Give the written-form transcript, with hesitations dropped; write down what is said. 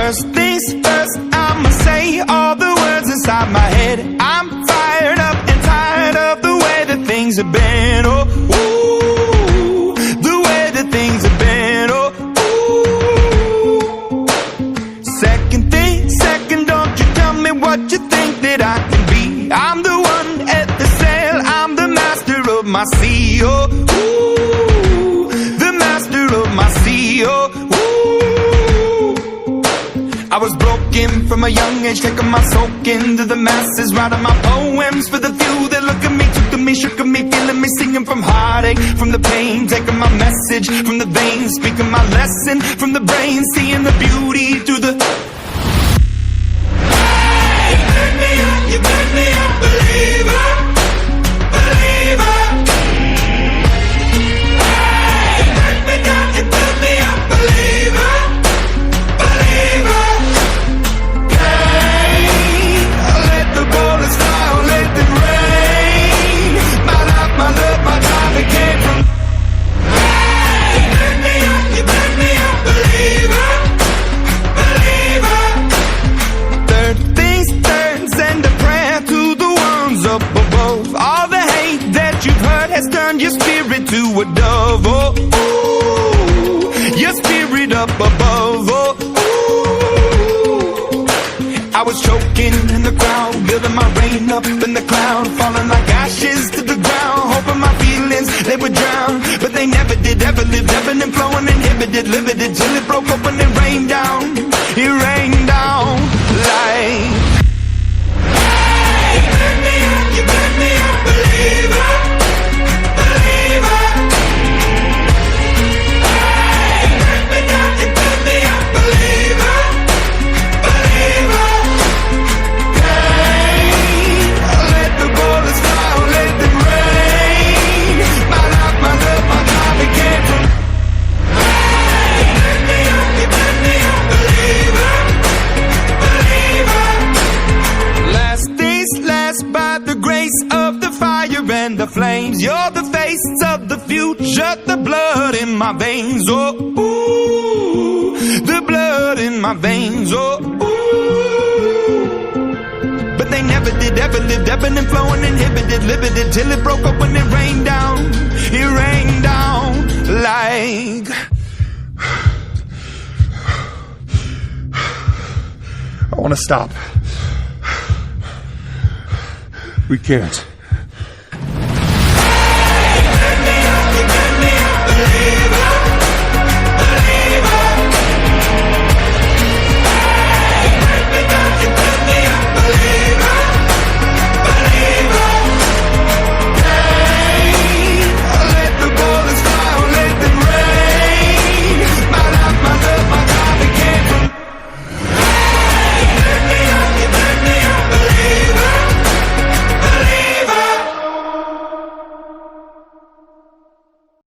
First things first, I'ma say all the words inside my head. I'm fired up and tired of the way that things have been. Oh, ooh, the way that things have been. Oh, ooh. Second thing, second, don't you tell me what you think that I can be. I'm the one at the sail, I'm the master of my sea. Oh, ooh, the master of my sea. Oh, I was broken from a young age, taking my soak into the masses, writing my poems for the few that look at me, took to me, shook at me, feeling me, singing from heartache, from the pain, taking my message from the veins, speaking my lesson from the brain, seeing the beauty through the... Hey, you burn me up, you burn me up, believer, believer. Hey, you burn me down, you burn me up, believer. Your spirit to a dove, oh, ooh, your spirit up above, oh, ooh. I was choking in the crowd, building my rain up in the cloud, falling like ashes to the ground, hoping my feelings, they would drown, but they never did, ever lived, ebbing and flowing, inhibited, limited, till it broke open and rained down, it rained down like... Hey, you burn me up, you burn me up, believer. And the flames, you're the face of the future, the blood in my veins, oh, ooh, the blood in my veins, oh, ooh. But they never did, ever lived, ebbing and flowing, inhibited, limited, till it broke up when it rained down like... I want to stop. We can't.